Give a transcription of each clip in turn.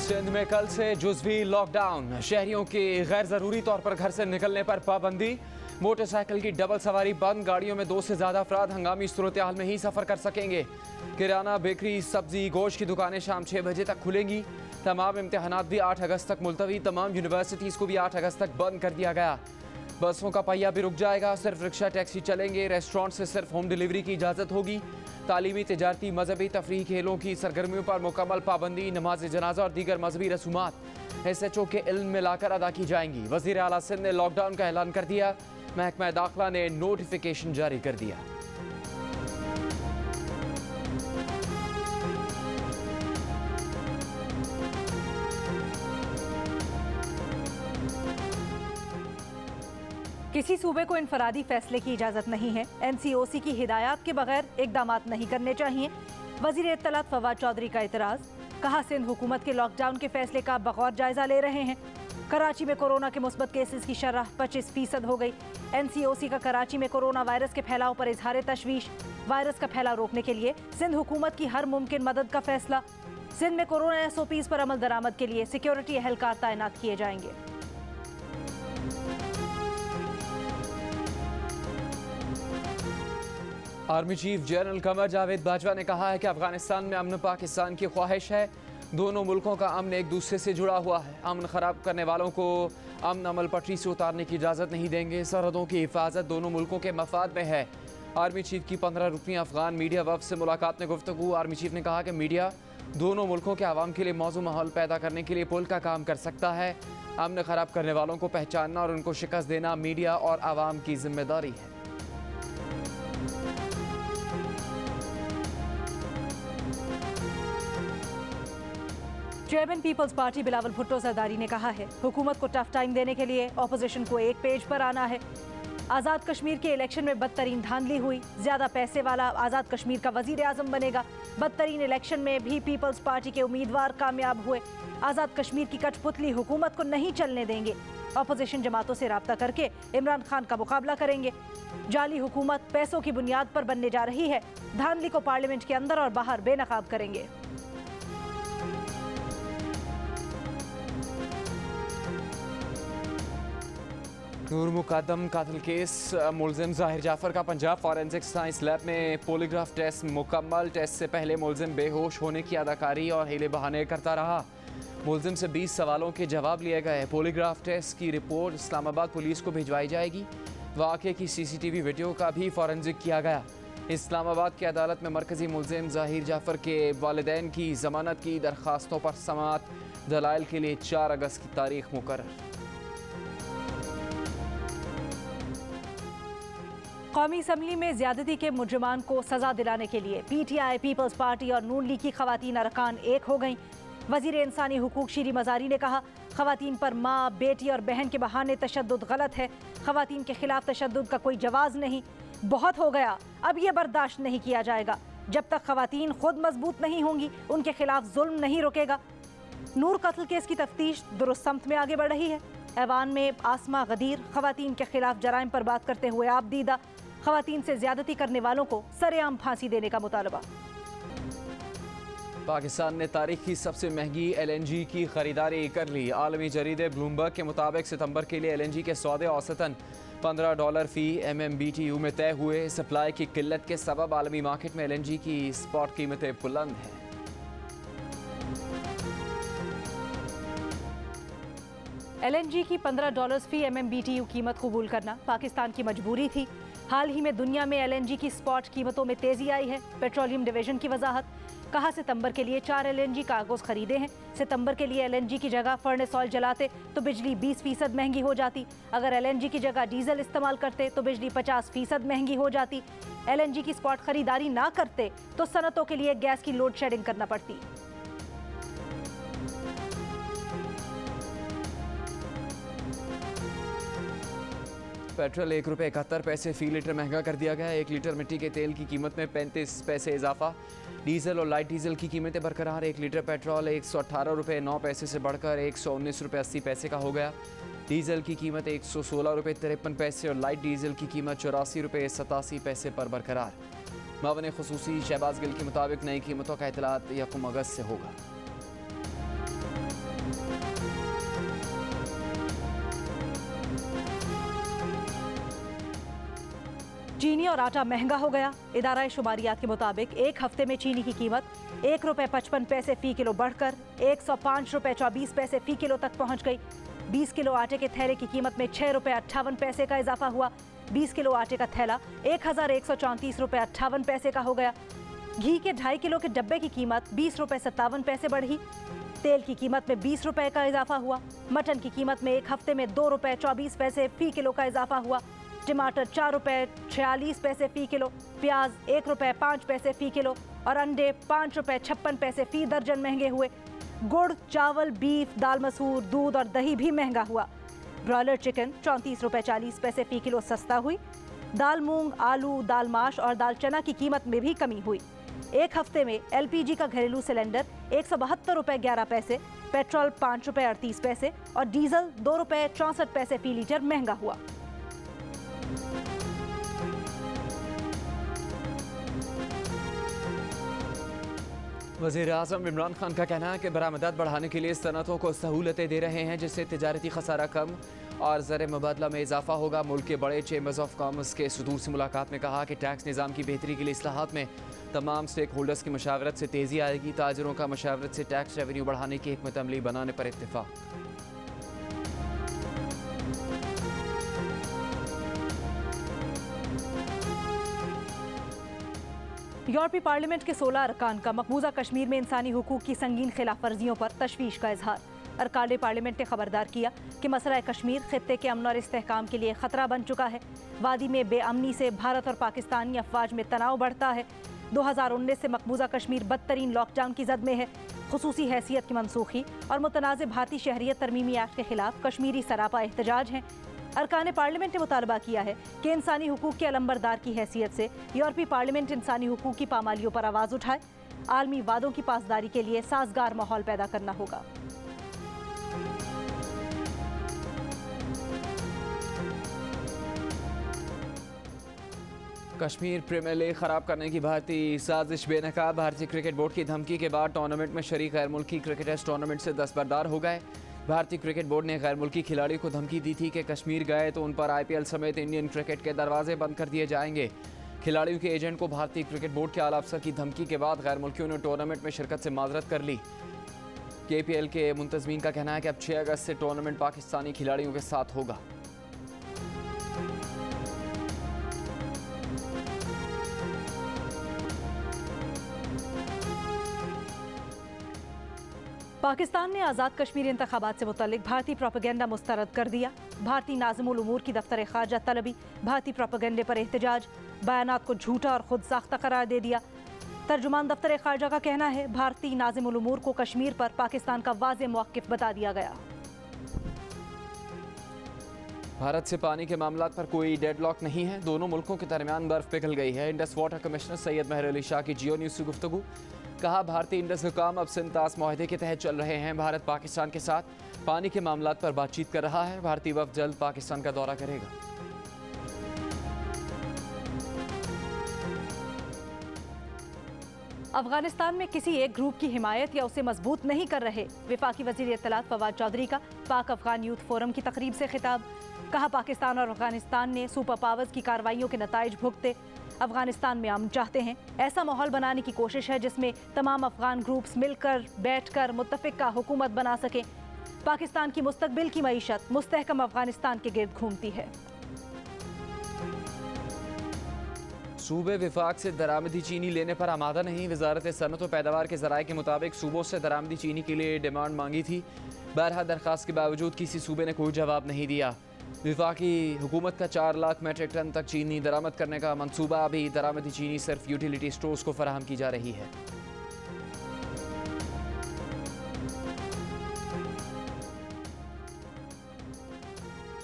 सिंध में कल से जुज़वी लॉकडाउन। शहरियों की गैर ज़रूरी तौर पर घर से निकलने पर पाबंदी। मोटरसाइकिल की डबल सवारी बंद। गाड़ियों में 2 से ज़्यादा अफराद हंगामी सूरत-ए-हाल में ही सफ़र कर सकेंगे। किराना, बेकरी, सब्जी, गोश्त की दुकानें शाम 6 बजे तक खुलेंगी। तमाम इम्तहानात भी 8 अगस्त तक मुलतवी। तमाम यूनिवर्सिटीज़ को भी 8 अगस्त तक बंद कर दिया गया। बसों का पहिया भी रुक जाएगा। सिर्फ रिक्शा, टैक्सी चलेंगे। रेस्टोरेंट से सिर्फ होम डिलीवरी की इजाज़त होगी। तालीमी, तिजारती, मजहबी, तफरीही, खेलों की सरगर्मियों पर मुकम्मल पाबंदी। नमाज जनाजा और दीगर मजहबी रसूमात SHO के इल्म में लाकर अदा की जाएंगी। वज़ीर आला सिंध ने लॉकडाउन का ऐलान कर दिया। महकमा दाखिला ने नोटिफिकेशन जारी कर दिया। किसी सूबे को इनफरादी फैसले की इजाज़त नहीं है। NCOC की हिदायत के बगैर इकदामात नहीं करने चाहिए। वज़ीर इत्तलात फवाद चौधरी का एतराज़। कहा, सिंध हुकूमत के लॉकडाउन के फैसले का बगौर जायजा ले रहे हैं। कराची में कोरोना के मुस्बत केसेस की शरह 25% हो गई। NCOC का कराची में कोरोना वायरस के फैलाव पर इजहार तशवीश। वायरस का फैलाव रोकने के लिए सिंध हुकूमत की हर मुमकिन मदद का फैसला। सिंध में कोरोना SOPs पर अमल दरामद के लिए सिक्योरिटी एहलकार तैनात किए जाएंगे। Army chief general Qamar Javed Bajwa ने कहा है कि अफगानिस्तान में अमन पाकिस्तान की ख्वाहिश है। दोनों मुल्कों का अमन एक दूसरे से जुड़ा हुआ है। अमन खराब करने वालों को अमन अमल पटरी से उतारने की इजाज़त नहीं देंगे। सरहदों की हिफाजत दोनों मुल्कों के मफाद में है। आर्मी चीफ की 15 रुकनी अफगान मीडिया वफ़द से मुलाकात में गुफ्तगू। आर्मी चीफ ने कहा कि मीडिया दोनों मुल्कों के आवाम के लिए मौजू माहौल पैदा करने के लिए पुल का काम कर सकता है। अमन खराब करने वालों को पहचानना और उनको शिकस्त देना मीडिया और आवाम की जिम्मेदारी है। Chairman Peoples Party Bilawal Bhutto Zardari ने कहा है, हुकूमत को टफ टाइम देने के लिए ऑपोजिशन को एक पेज पर आना है। आज़ाद कश्मीर के इलेक्शन में बदतरीन धांधली हुई। ज्यादा पैसे वाला आज़ाद कश्मीर का वजीर आजम बनेगा। बदतरीन इलेक्शन में भी पीपल्स पार्टी के उम्मीदवार कामयाब हुए। आज़ाद कश्मीर की कठपुतली हुकूमत को नहीं चलने देंगे। ऑपोजिशन जमातों से राब्ता करके इमरान खान का मुकाबला करेंगे। जाली हुकूमत पैसों की बुनियाद पर बनने जा रही है। धांधली को पार्लियामेंट के अंदर और बाहर बेनकाब करेंगे। नूर मुकद्दम कातिल केस मुलजिम जाहिर जाफर का पंजाब फॉरेंसिक साइंस लैब में पॉलीग्राफ टेस्ट मुकम्मल। टेस्ट से पहले मुलजिम बेहोश होने की अदाकारी और हीले बहाने करता रहा। मुलजिम से 20 सवालों के जवाब लिए गए। पॉलीग्राफ टेस्ट की रिपोर्ट इस्लामाबाद पुलिस को भिजवाई जाएगी। वाक़े की CCTV वीडियो का भी फॉरेंसिक किया गया। इस्लामाबाद की अदालत में मरकजी मुलजिम जाहिर जाफर के वालिदैन की जमानत की दरख्वास्तों पर समाअत दलाइल के लिए 4 अगस्त की तारीख मुकर्रर। कौमी असम्बली में ज्यादती के मुजरिमान को सजा दिलाने के लिए PTI, पीपल्स पार्टी और नून लीग की खवातीन अरकान एक हो गईं। वजीर इंसानी हुकूक शीरी मजारी ने कहा, खवातीन पर माँ, बेटी और बहन के बहाने तशद्दुद गलत है। खवातीन के खिलाफ तशद्दुद का कोई जवाज नहीं। बहुत हो गया, अब यह बर्दाश्त नहीं किया जाएगा। जब तक खवातीन खुद मजबूत नहीं होंगी, उनके खिलाफ जुल्म नहीं रुकेगा। नूर कत्ल केस की तफ्तीश दुरुस्त समत में आगे बढ़ रही है। ऐवान में आसमा गदीर खवातीन के खिलाफ जराइम पर बात करते हुए आप दीदा। खवातीन से ज्यादती करने वालों को सरेआम फांसी देने का मुतालबा। पाकिस्तान ने तारीख की सबसे महंगी LNG की खरीदारी कर ली। आलमी जरीदे ब्लूमबर्ग के मुताबिक सितंबर के लिए LNG के सौदे औसतन $15 फी MMBTU में तय हुए। सप्लाई की किल्लत के सबब आलमी मार्केट में LNG की स्पॉट कीमतें बुलंद हैं। LNG की $15 फी MMBTU कीमत कबूल करना पाकिस्तान की मजबूरी थी। हाल ही में दुनिया में LNG की स्पॉट कीमतों में तेजी आई है। पेट्रोलियम डिवीजन की वजाहत। कहा, सितंबर के लिए 4 LNG कार्गोज खरीदे हैं। सितंबर के लिए LNG की जगह फर्नेस ऑयल जलाते तो बिजली 20% महंगी हो जाती। अगर LNG की जगह डीजल इस्तेमाल करते तो बिजली 50% महंगी हो जाती। LNG की स्पॉट खरीदारी ना करते तो सनतों के लिए गैस की लोड शेडिंग करना पड़ती। पेट्रोल ₹1.71 फी लीटर महंगा कर दिया गया। 1 लीटर मिट्टी के तेल की कीमत में 35 पैसे इजाफा। डीजल और लाइट डीजल की कीमतें बरकरार। 1 लीटर पेट्रोल ₹118.09 से बढ़कर ₹119.80 का हो गया। डीजल की कीमत ₹116.53 और लाइट डीजल की कीमत ₹84.87 पर बरकरार। मावन खुसूसी शहबाज गिल के मुताबिक नई कीमतों का इतलात 1 अगस्त से होगा। चीनी और आटा महंगा हो गया। इदारा शुमारियात के मुताबिक एक हफ्ते में चीनी की कीमत ₹1.55 फी किलो बढ़कर ₹105.24 फी किलो तक पहुंच गई। 20 किलो आटे के थैले की कीमत में ₹6.58 का इजाफा हुआ। 20 किलो आटे का थैला ₹1134.58 का हो गया। घी के 2.5 किलो के डब्बे की कीमत ₹20.57 बढ़ी। तेल की कीमत में ₹20 का इजाफा हुआ। मटन की कीमत में एक हफ्ते में ₹2.24 फी किलो का इजाफा हुआ। टमाटर ₹4.46 फी किलो, प्याज ₹1.05 फी किलो और अंडे ₹5.56 फी दर्जन महंगे हुए। गुड़, चावल, बीफ, दाल मसूर, दूध और दही भी महंगा हुआ। ब्रॉयलर चिकन ₹34.40 फी किलो सस्ता हुई। दाल मूंग, आलू, दाल माश और दाल चना की कीमत में भी कमी हुई। एक हफ्ते में LPG का घरेलू सिलेंडर ₹172.11, पेट्रोल ₹5.38 और डीजल ₹2.64 फी लीटर महंगा हुआ। वज़ीर आज़म इमरान खान का कहना है कि बरामदात बढ़ाने के लिए सनअतों को सहूलतें दे रहे हैं, जिससे तिजारती खसारा कम और ज़र मुबादला में इजाफा होगा। मुल्क के बड़े चेंबर्स ऑफ कॉमर्स के सदूर से मुलाकात में कहा कि टैक्स निज़ाम की बेहतरी के लिए इस्लाहात में तमाम स्टेक होल्डर्स की मशावरत से तेज़ी आएगी। ताजरों का मशावरत से टैक्स रेवेन्यू बढ़ाने की हिकमत अमली बनाने पर इत्तेफाक। यूरोपीय पार्लियामेंट के 16 अरकान का मकबूजा कश्मीर में इंसानी हुकूक की संगीन खिलाफ वर्जियों पर तशवीश का इजहार। अरकान पार्लियामेंट ने खबरदार किया कि मसला कश्मीर खित्ते के अमन और इस्तेहकाम के लिए खतरा बन चुका है। वादी में बेअमनी से भारत और पाकिस्तानी अफवाज में तनाव बढ़ता है। 2019 से मकबूजा कश्मीर बदतरीन लॉकडाउन की जद में है। खुसूसी हैसियत की मनसूखी और मुतनाज़ भारतीय शहरियत तरमीमी एक्ट के खिलाफ कश्मीरी सरापा एहतजाज हैं। अरकान पार्लियामेंट ने मुतालबा किया है कि इंसानी हुकूक के अलंबरदार की हैसियत से यूरोपीय पार्लियामेंट इंसानी हुकूक की पामालियों पर आवाज़ उठाए। आलमी वादों की पासदारी के लिए साजगार माहौल पैदा करना होगा। कश्मीर प्रीमियर लीग खराब करने की भारतीय साजिश बेनकाब। भारतीय क्रिकेट बोर्ड की धमकी के बाद टूर्नामेंट में शरीक गैर मुल्की क्रिकेटर्स टूर्नामेंट से दस्तबरदार हो गए। भारतीय क्रिकेट बोर्ड ने गैर मुल्की खिलाड़ियों को धमकी दी थी कि कश्मीर गए तो उन पर IPL समेत इंडियन क्रिकेट के दरवाजे बंद कर दिए जाएंगे। खिलाड़ियों के एजेंट को भारतीय क्रिकेट बोर्ड के आला अफसर की धमकी के बाद गैर मुल्कियों ने टूर्नामेंट में शिरकत से माजरत कर ली। KPL के मुंतजमीन का कहना है कि अब 6 अगस्त से टूर्नामेंट पाकिस्तानी खिलाड़ियों के साथ होगा। पाकिस्तान ने आज़ाद कश्मीर इंतखाबात से मुतल्लिक भारतीय प्रोपेगेंडा मुस्तरद कर दिया। भारतीय नाज़िमुल उमूर की दफ्तर ख़ारजा तलबी भारतीय प्रोपेगेंडे पर एहतजाज, बयानात को झूठा और खुद साख्ता करार दे दिया। तर्जुमान दफ्तर ख़ारजा का कहना है भारतीय नाज़िमुल उमूर को कश्मीर पर पाकिस्तान का वाज़ेह मौक़िफ़ बता दिया गया। भारत से पानी के मामलात पर कोई डेडलॉक नहीं है। दोनों मुल्कों के दरमियान बर्फ पिघल गई है। इंडस वाटर कमिश्नर सैयद महर अली शाह की जियो न्यूज़ से गुफ्तगू। कहा भारतीय इंडस हुकाम अब सिंतास माहदे के तहत चल रहे हैं। भारत पाकिस्तान के साथ पानी के मामलात पर बातचीत कर रहा है। भारतीय वफ़द जल्द पाकिस्तान का दौरा करेगा। अफगानिस्तान में किसी एक ग्रुप की हिमायत या उसे मजबूत नहीं कर रहे। वफाकी वज़ीर इत्तलात फवाद चौधरी का पाक अफगान यूथ फोरम की तकरीब से खिताब। कहा पाकिस्तान और अफगानिस्तान ने सुपर पावर्स की कार्रवाइयों के नताइज भुगते। अफगानिस्तान में अमन चाहते हैं। ऐसा माहौल बनाने की कोशिश है जिसमें तमाम अफगान ग्रुप्स मिलकर बैठकर मुत्तफ़िका हुकूमत बना सकें। पाकिस्तान की मुस्तकबिल की मईशत मुस्तहकम अफगानिस्तान के गिर्द घूमती है। सूबे विफाक से दरामदी चीनी लेने पर आमादा नहीं। वजारत सनअत व पैदावार के ज़राए के मुताबिक सूबों से दरामदी चीनी के लिए डिमांड मांगी थी। बहरहाल दरख्वास्त के बावजूद किसी सूबे ने कोई जवाब नहीं दिया। विफाकी हुकूमत का 4 लाख मेट्रिक टन तक चीनी दरामद करने का मंसूबा। अभी दरामदी चीनी सिर्फ यूटिलिटी स्टोर्स को फराहम की जा रही है।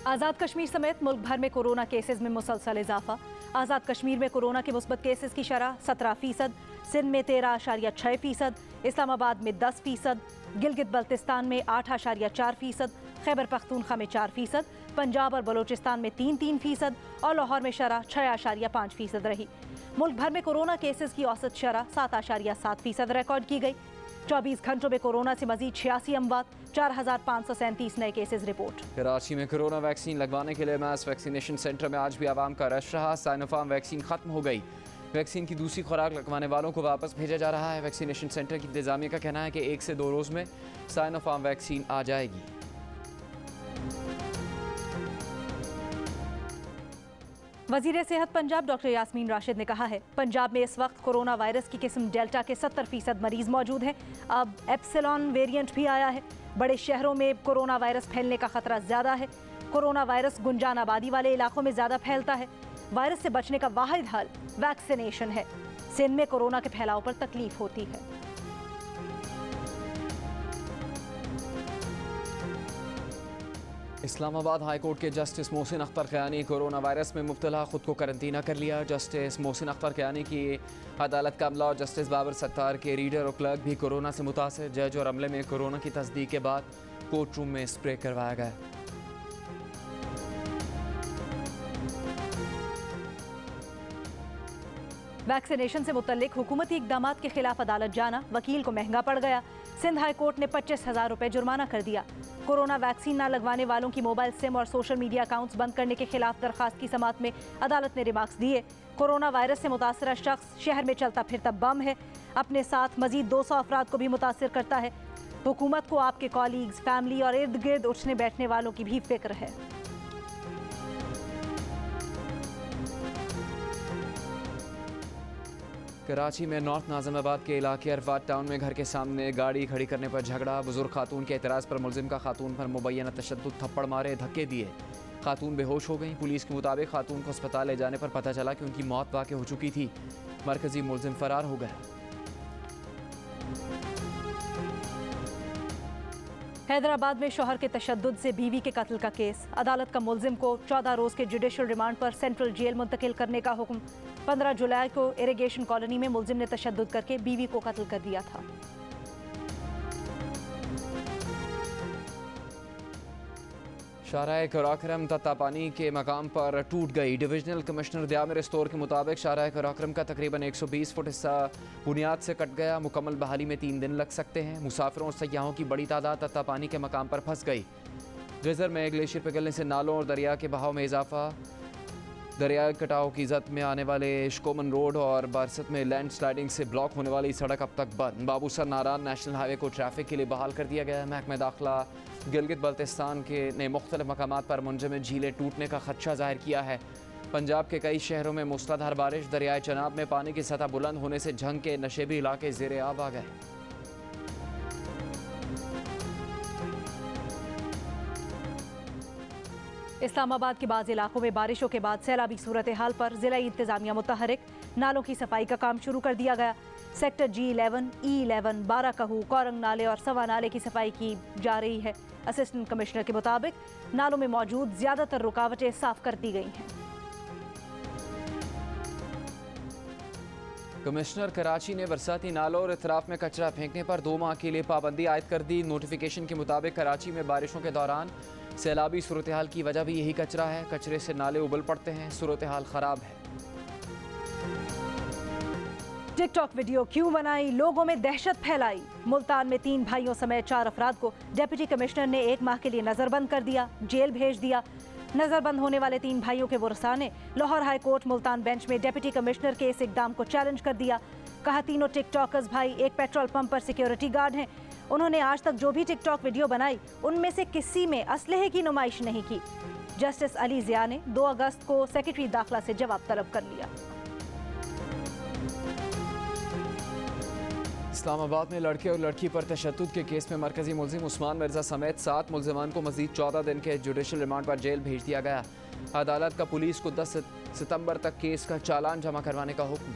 आज़ाद कश्मीर समेत मुल्क भर में कोरोना केसेस में मुसलसल इजाफा। आज़ाद कश्मीर में कोरोना के मुस्बत केसेस की शरह 17%, सिंध में 13.6%, इस्लामाबाद में 10%, गिलगित बल्तिस्तान में 8.4%, खैबर पख्तूनख्वा में 4%, पंजाब और बलोचिस्तान में 3% और लाहौर में शरह 6.5% रही। मुल्क भर में कोरोना केसेस की औसत शरह 7.7% रिकॉर्ड की गई। 24 घंटों में कोरोना से मजीद 86 अमवात, 4,537 नए केसेस रिपोर्ट। कराची में कोरोना वैक्सीन लगवाने के लिए मैस वैक्सीनेशन सेंटर में आज भी आवाम का रश रहा। साइनोफार्म वैक्सीन खत्म हो गई। वैक्सीन की दूसरी खुराक लगवाने वालों को वापस भेजा जा रहा है। वैक्सीनेशन सेंटर की इंतजामिया का कहना है कि 1 से 2 रोज में साइनोफार्म वैक्सीन आ जाएगी। वजीर सेहत पंजाब डॉक्टर यास्मीन राशिद ने कहा है, पंजाब में इस वक्त कोरोना वायरस की किस्म डेल्टा के 70% मरीज मौजूद हैं। अब एप्सिलॉन वेरिएंट भी आया है। बड़े शहरों में कोरोना वायरस फैलने का खतरा ज्यादा है। कोरोना वायरस गुंजान आबादी वाले इलाकों में ज्यादा फैलता है। वायरस से बचने का वाहिद हल वैक्सीनेशन है। सिंध में कोरोना के फैलाव पर तकलीफ होती है। इस्लामाबाद हाई कोर्ट के justice Mohsin Akhtar Kayani corona virus में मुब्तला खुद को करंतना कर लिया। जस्टिस मोहसिन अख्तर क़यानी की अदालत का अमला और जस्टिस बाबर सत्तार के रीडर और क्लर्क भी कोरोना से मुतासर। जज और अमले में कोरोना की तस्दीक के बाद कोर्ट रूम में स्प्रे करवाया गया। वैक्सीनेशन से मुतल्लिक हुकूमती इकदामात के खिलाफ अदालत जाना वकील को महंगा पड़ गया। सिंध हाई कोर्ट ने 25,000 रुपए जुर्माना कर दिया। कोरोना वैक्सीन न लगवाने वालों की मोबाइल सिम और सोशल मीडिया अकाउंट्स बंद करने के खिलाफ दरखास्त की समाअत में अदालत ने रिमार्क्स दिए। कोरोना वायरस से मुतासरा शख्स शहर में चलता फिरता बम है। अपने साथ मजीद 200 अफराद को भी मुतासर करता है। हुकूमत को आपके कॉलीग्स, फैमिली और इर्द गिर्द उठने बैठने वालों की भी फिक्र है। कराची में नॉर्थ नाज़िमाबाद के इलाके अरफात टाउन में घर के सामने गाड़ी खड़ी करने पर झगड़ा। बुजुर्ग खातून के एतराज़ पर मुलजिम का खातून पर मुबैना तशद्दुद, थप्पड़ मारे, धक्के दिए। खातून बेहोश हो गई। पुलिस के मुताबिक खातून को अस्पताल ले जाने पर पता चला कि उनकी मौत वाक़ई हो चुकी थी। मरकजी मुलजिम फरार हो गया। हैदराबाद में शौहर के तशद्दुद से बीवी के कत्ल का केस। अदालत का मुलजिम को 14 रोज के जुडिशल रिमांड पर सेंट्रल जेल मुंतकिल करने का हुक्म। 15 जुलाई को इरिगेशन कॉलोनी में मुलजिम ने तशद्दुद करके बीवी को कत्ल कर दिया था। शाहराह कराक्रम तत्तापानी के मकाम पर टूट गई। डिविजनल कमिश्नर दियामिर स्टोर के मुताबिक शाहराह कराक्रम का तकरीबन 120 फुट हिस्सा बुनियाद से कट गया। मुकम्मल बहाली में 3 दिन लग सकते हैं। मुसाफिरों और सयाहों की बड़ी तादाद तत्तापानी के मकाम पर फंस गई। गजर में ग्लेशियर पिघलने से नालों और दरिया के बहाव में इजाफा। दरियाई कटाव की जद में आने वाले शकोमन रोड और बारसत में लैंड स्लाइडिंग से ब्लॉक होने वाली सड़क अब तक बंद। बाबूसर नारान नेशनल हाईवे को ट्रैफिक के लिए बहाल कर दिया गया है। महकमा दाखिला गिलगित बल्तिस्तान के ने मुख्तलिफ मकामात पर मुंजमद झीलें टूटने का खदशा जाहिर किया है। पंजाब के कई शहरों में मूसलाधार बारिश। दरियाए चनाब में पानी की सतह बुलंद होने से झंग के नशेबी इलाके ज़ेरे आब आ गए। इस्लामाबाद के बाद इलाकों में बारिशों के बाद सैलाबी सूरत हाल पर जिला इंतजामिया मुतहरिक। नालों की सफाई का काम शुरू कर दिया गया। सेक्टर G11, E11, 12 कहू, कौरंग नाले और सवा नाले की सफाई की जा रही है। असिस्टेंट कमिश्नर के मुताबिक नालों में मौजूद ज्यादातर रुकावटें साफ कर दी गई हैं। कमिश्नर कराची ने बरसाती नालों और इतराफ में कचरा फेंकने पर 2 माह के लिए पाबंदी आयद कर दी। नोटिफिकेशन के मुताबिक कराची में बारिशों के दौरान सैलाबी सूरत हाल की वजह भी यही कचरा है। कचरे से नाले उबल पड़ते हैं। सूरत हाल खराब है। टिकटॉक वीडियो क्यों बनाई, लोगों में दहशत फैलाई। मुल्तान में 3 भाइयों समेत 4 अफराद को डिप्टी कमिश्नर ने 1 माह के लिए नजरबंद कर दिया, जेल भेज दिया। नजरबंद होने वाले 3 भाइयों के वरसा ने Lahore high court Multan bench में डिप्टी कमिश्नर के इस इकदाम को चैलेंज कर दिया। कहा, तीनों टिकटॉकर्स भाई एक पेट्रोल पंप पर सिक्योरिटी गार्ड हैं। उन्होंने आज तक जो भी टिकटॉक वीडियो बनाई उनमें से किसी में असलहे की नुमाइश नहीं की। जस्टिस अली जिया ने 2 अगस्त को सेक्रेटरी दाखिला से जवाब तलब कर लिया। इस्लामाबाद में लड़के और लड़की पर तशद्दुद के केस में मरकजी मुलजिम उस्मान मिर्जा समेत 7 मुलजिमान को मजीद 14 दिन के जुडिशल रिमांड पर जेल भेज दिया गया। अदालत का पुलिस को 10 सितंबर तक केस का चालान जमा करवाने का हुक्म।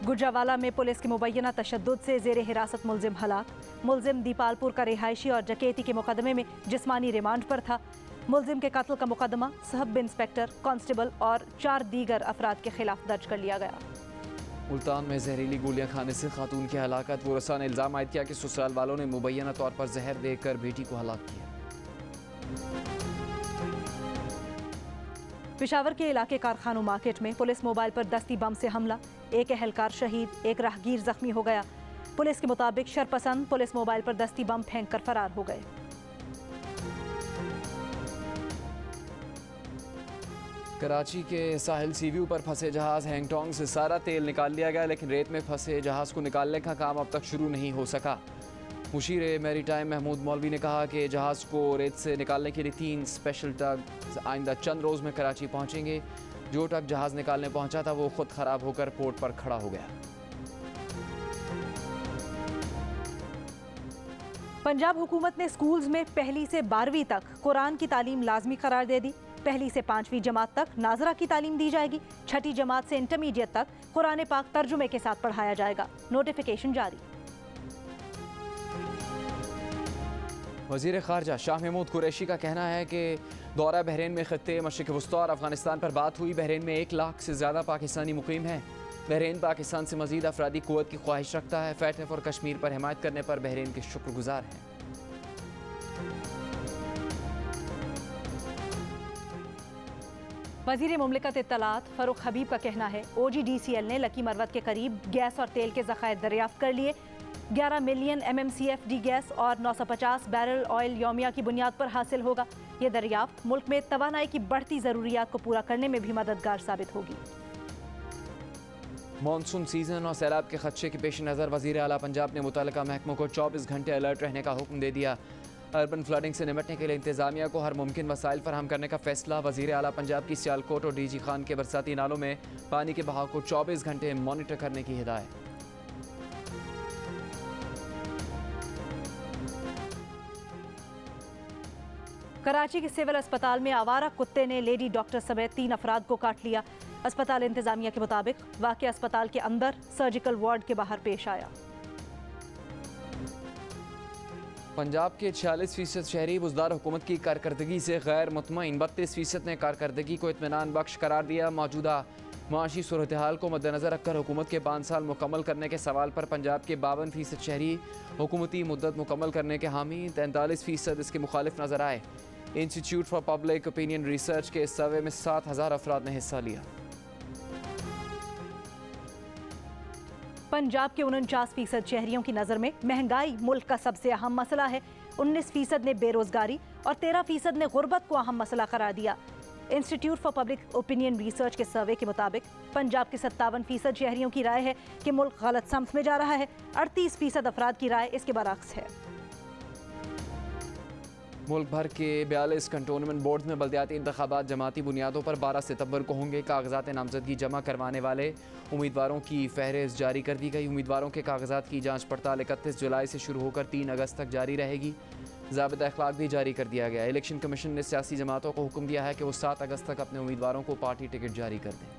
गुजरावाला में पुलिस के मुबैना तशद्दुद से जेर हिरासत मुलजिम हलाक। मुलजिम दीपालपुर का रिहायशी और डकैती के मुकदमे में जिस्मानी रिमांड पर था। मुलजिम के कत्ल का मुकदमा सब इंस्पेक्टर, कांस्टेबल और 4 दीगर अफराद के खिलाफ दर्ज कर लिया गया। मुल्तान में जहरीली गोलियां खाने से खातून की हलाकत। वरसा ने इल्जाम आयद किया कि ससुराल वालों ने मुबैना तौर पर जहर देकर बेटी को हलाक किया। पेशावर के इलाके कारखानों मार्केट में पुलिस मोबाइल पर दस्ती बम से हमला। एक एहलकार शहीद, एक राहगीर जख्मी हो गया। पुलिस के मुताबिक शरपसंद पुलिस मोबाइल पर दस्ती बम फेंक कर फरार हो गए। कराची के साहिल सीव्यू पर फंसे जहाज हैंगटोंग से सारा तेल निकाल लिया गया, लेकिन रेत में फंसे जहाज को निकालने का काम अब तक शुरू नहीं हो सका। मुशीर मैरीटाइम महमूद मौलवी ने कहा कि जहाज को रेत से निकालने के लिए 3 स्पेशल टग आइंदा चंद रोज़ में कराची पहुंचेंगे। जो टग जहाज निकालने पहुंचा था वो खुद खराब होकर पोर्ट पर खड़ा हो गया। पंजाब हुकूमत ने स्कूल्स में पहली से 12वीं तक कुरान की तालीम लाजमी करार दे दी। पहली से 5वीं जमात तक नाजरा की तालीम दी जाएगी। छठी जमात से इंटरमीडिएट तक कुरान पाक तर्जुमे के साथ पढ़ाया जाएगा। नोटिफिकेशन जारी। वज़ीर ख़ारजा शाह महमूद कुरैशी का कहना है कि दौरा बहरीन में ख़त्ते मशरिक़ वस्ता और अफगानिस्तान पर बात हुई। बहरीन में 1 लाख से ज़्यादा पाकिस्तानी मुकीम हैं। बहरीन पाकिस्तान से मज़ीद अफरादी क़ुव्वत की ख्वाहिश रखता है। फैटफ और कश्मीर पर हिमायत करने पर बहरीन के शुक्रगुजार हैं। वज़ीर मुमलिकत इत्तलात फ़ारूक हबीब का कहना है OGDCL ने लकी मरवत के करीब गैस और तेल के ज़खायर दरियाफ्त कर लिए। 11 मिलियन MMCFD गैस और 950 बैरल ऑयल यौमिया की बुनियाद पर हासिल होगा। ये दरियाफ्त मुल्क में तवानाई की बढ़ती ज़रूरियात को पूरा करने में भी मददगार साबित होगी। मानसून सीजन और सैलाब के खदशे के पेश नज़र वज़ीर आला पंजाब ने मुतल्लिका महकमों को 24 घंटे अलर्ट रहने का हुक्म दे दिया। अर्बन फ्लडिंग से निपटने के लिए इंतजामिया को हर मुमकिन वसाइल फराहम करने का फैसला। वज़ीर आला पंजाब की सियालकोट और DG खान के बरसाती नालों में पानी के बहाव को 24 घंटे मॉनिटर करने की हिदायत। कराची के सिविल अस्पताल में आवारा कुत्ते ने लेडी डॉक्टर समेत 3 अफराद को काट लिया। अस्पताल इंतजामिया के मुताबिक वाक़या अस्पताल के अंदर सर्जिकल वार्ड के बाहर पेश आया। पंजाब के 46% शहरी बुज़दार हुकूमत की कारकर्दगी से गैर मुतमईन। 32% ने कारकर्दगी को इत्मीनान बख्श करार दिया। मौजूदा माशी सूरत हाल को मद्देनज़र रखकर हुकूमत के 5 साल मुकम्मल करने के सवाल पर पंजाब के 52% शहरी हुकूमती मुद्दत मुकम्मल करने के हामी, 43% इसके मुखालिफ नजर आए। Institute for public opinion research के इस सर्वे में 7000 अफराद ने हिस्सा लिया। पंजाब के 49% शहरियों की नज़र में महंगाई मुल्क का सबसे अहम मसला है। 19% ने बेरोजगारी और 13% ने गुर्बत को अहम मसला करार दिया। Institute for public opinion research के सर्वे के मुताबिक पंजाब के 57% शहरियों की राय है कि मुल्क गलत समत में जा रहा है। 38% अफराद की राय इसके बरअक्स है। मुल्क भर के 42 कंटोनमेंट बोर्ड में बल्दियाती इंतखाबात जमाती बुनियादों पर 12 सितंबर को होंगे। कागजात नामजदगी जमा करवाने वाले उम्मीदवारों की फहरिस्त जारी कर दी गई। उम्मीदवारों के कागजात की जांच पड़ताल 31 जुलाई से शुरू होकर 3 अगस्त तक जारी रहेगी। ज़ाबिता अखलाक भी जारी कर दिया गया। इलेक्शन कमीशन ने सियासी जमातों को हुक्म दिया है कि वो 7 अगस्त तक अपने उम्मीदवारों को पार्टी टिकट जारी कर दें।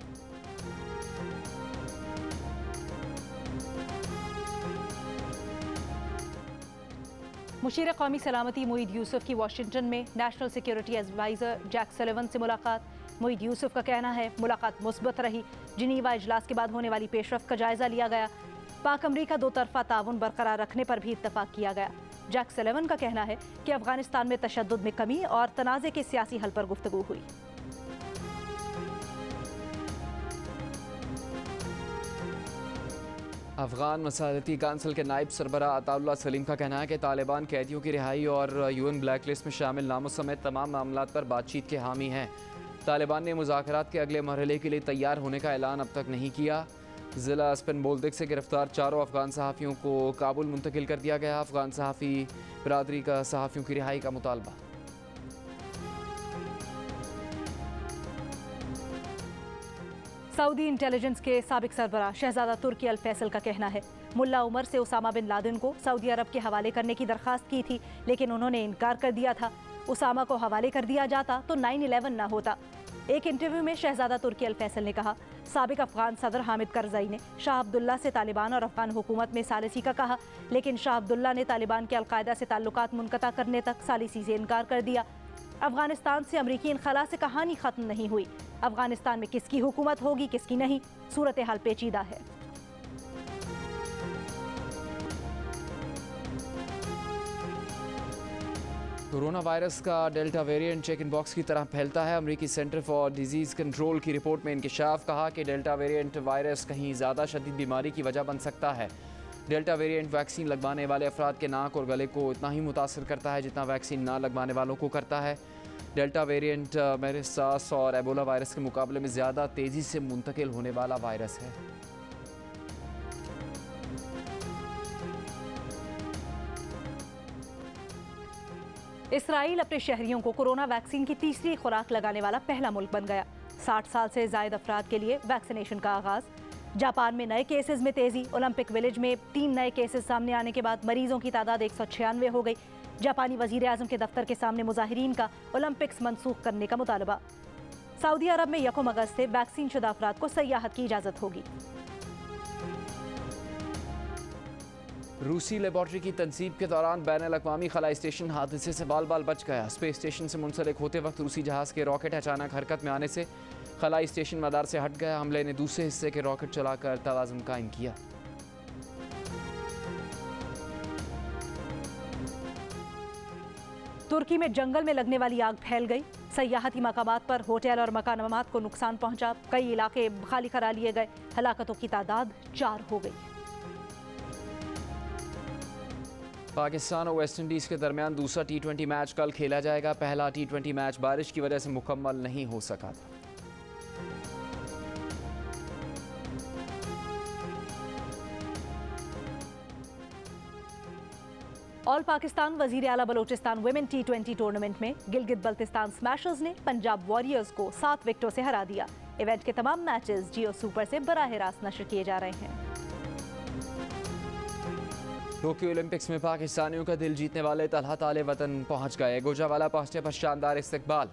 मुशीर कौमी सलामती मुईद यूसुफ की वाशिंगटन में national security adviser Jack Sullivan से मुलाकात। मुईद यूसुफ का कहना है मुलाकात मुस्बत रही। जिनीवा इजलास के बाद होने वाली पेशरफ्त का जायजा लिया गया। पाक अमरीका 2 तरफा ताउन बरकरार रखने पर भी इत्तफाक किया गया। जैक सलिवन का कहना है कि अफगानिस्तान में तशद्दुद में कमी और तनाज़े के सियासी हल पर गुफ्तगू हुई। अफगान मसालती काउंसिल के नायब सरबरा अताउल्लाह सलीम का कहना है कि तालिबान कैदियों की रिहाई और UN ब्लैक लिस्ट में शामिल नामों समेत तमाम मामलात पर बातचीत के हामी हैं। तालिबान ने मुज़ाकरात के अगले मरहले के लिए तैयार होने का ऐलान अब तक नहीं किया। ज़िला स्पिन बोल्दिक से गिरफ्तार 4 अफगान सहाफ़ियों को काबुल मुंतकिल कर दिया गया। अफगान सहाफ़ी बरादरी का सहाफ़ियों की रिहाई का मुतालबा। सऊदी इंटेलिजेंस के साबिक सरबराह शहजादा तुर्की अल फैसल का कहना है मुल्ला उमर से उसामा बिन लादेन को सऊदी अरब के हवाले करने की दरख्वास्त की थी, लेकिन उन्होंने इनकार कर दिया था। उसामा को हवाले कर दिया जाता तो 9/11 न होता। एक इंटरव्यू में शहजादा तुर्की अल फैसल ने कहा साबिक अफगान सदर हामिद करज़ई ने शाह अब्दुल्ला से तालिबान और अफगान हुकूमत में सालिसी का कहा, लेकिन शाह अब्दुल्ला ने तालिबान के अलकायदा से ताल्लुकात मुनक़ता करने तक सालिसी से इनकार कर दिया। अफगानिस्तान से अमरीकी इनखला से कहानी ख़त्म नहीं हुई। अफगानिस्तान में किसकी हुकूमत होगी किसकी नहीं, सूरत हाल पेचीदा है। कोरोना वायरस का डेल्टा वेरिएंट चिकन बॉक्स की तरह फैलता है। अमेरिकी सेंटर फॉर डिजीज़ कंट्रोल की रिपोर्ट में इंकशाफ कहा कि डेल्टा वेरिएंट वायरस कहीं ज़्यादा शदीद बीमारी की वजह बन सकता है। डेल्टा वेरिएंट वैक्सीन लगवाने वाले अफराद के नाक और गले को इतना ही मुतासर करता है जितना वैक्सीन ना लगवाने वालों को करता है। डेल्टा वेरिएंट मेरिसास और एबोला वायरस के मुकाबले में ज़्यादा तेज़ी से मुंतकिल होने वाला वायरस है। इसराइल अपने शहरियों को कोरोना वैक्सीन की तीसरी खुराक लगाने वाला पहला मुल्क बन गया। 60 साल से ज़ायद अफराद के लिए वैक्सीनेशन का आगाज़। जापान में नए केसेस में तेज़ी। ओलंपिक विलेज में 3 नए केसेस सामने आने के बाद मरीजों की तादाद 196 हो गई। जापानी वज़ीर आज़म के दफ्तर के सामने मुजाहिरीन का ओलंपिक्स मनसूख करने का मुतालबा। सऊदी अरब में 1 अगस्त से वैक्सीन शुदा अफराद को सयाहत की इजाज़त होगी। रूसी लेबॉर्ट्री की तनसीब के दौरान बैन-अल-अक़वामी खलाई स्टेशन हादसे से बाल बाल बच गया। स्पेस स्टेशन से मुंसलिक होते वक्त रूसी जहाज़ के रॉकेट अचानक हरकत में आने से खलाई स्टेशन मदार से हट गया। हमले ने दूसरे हिस्से के रॉकेट चलाकर तवाज़ुन कायम किया। तुर्की में जंगल में लगने वाली आग फैल गई। सयाहती मकामात पर होटल और मकानात को नुकसान पहुंचा। कई इलाके खाली करा लिए गए। हलाकतों की तादाद 4 हो गई। पाकिस्तान और वेस्ट इंडीज़ के दरमियान दूसरा T20 मैच कल खेला जाएगा। पहला T20 मैच बारिश की वजह से मुकम्मल नहीं हो सका था। ऑल पाकिस्तान वजीर आला बलोचिस्तान वुमेन T20 टूर्नामेंट में गिलगित बल्तिस्तान स्मैशर्स ने पंजाब वॉरियर्स को 7 विकेटों से हरा दिया। इवेंट के तमाम मैचेस जियो सुपर से बराह रास्त नशर किए जा रहे हैं। टोक्यो ओलंपिक्स में पाकिस्तानियों का दिल जीतने वाले तलहा तालिब वतन पहुंच गए। गोजावाला पहुंचने पर शानदार इस्तकबाल।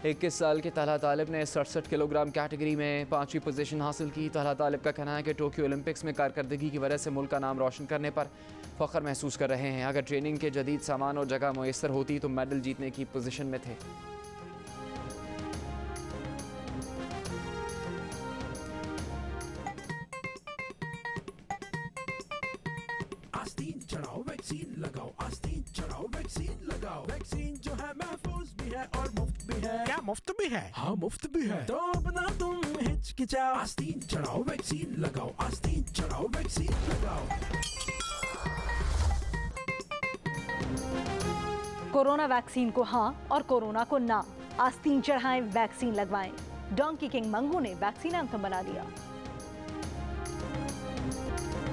21 साल के तलहा तालिब ने 67 किलोग्राम कैटेगरी में 5वीं पोजीशन हासिल की। तलहा तालिब का कहना है कि टोक्यो ओलंपिक्स में कारकर्दगी की वजह से मुल्क का नाम रोशन करने पर फ़ख्र महसूस कर रहे हैं। अगर ट्रेनिंग के जदीद सामान और जगह मुयस्सर होती तो मेडल जीतने की पोजीशन में थे। आस्तीन चढ़ाओ वैक्सीन लगाओ, आस्तीन चढ़ाओ वैक्सीन लगाओ। वैक्सीन जो है महफूज भी है और मुफ्त भी है। क्या मुफ्त भी है? हाँ मुफ्त भी है। तो अपना तुम हिचकिचाओ, आस्तीन चढ़ाओ वैक्सीन लगाओ, आस्तीन चढ़ाओ वैक्सीन लगाओ। कोरोना वैक्सीन को हाँ और कोरोना को ना। आस्तीन चढ़ाएं, वैक्सीन लगवाएं। डोंकी किंग मंगू ने वैक्सीन एंथम बना दिया।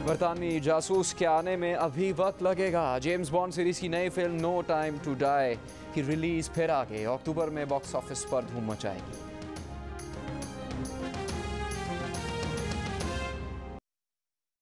बरतानवी जासूस के आने में अभी वक्त लगेगा। जेम्स बॉन्ड सीरीज की नई film no time to die की रिलीज फिर आगे अक्टूबर में बॉक्स ऑफिस पर धूम मचाएगी।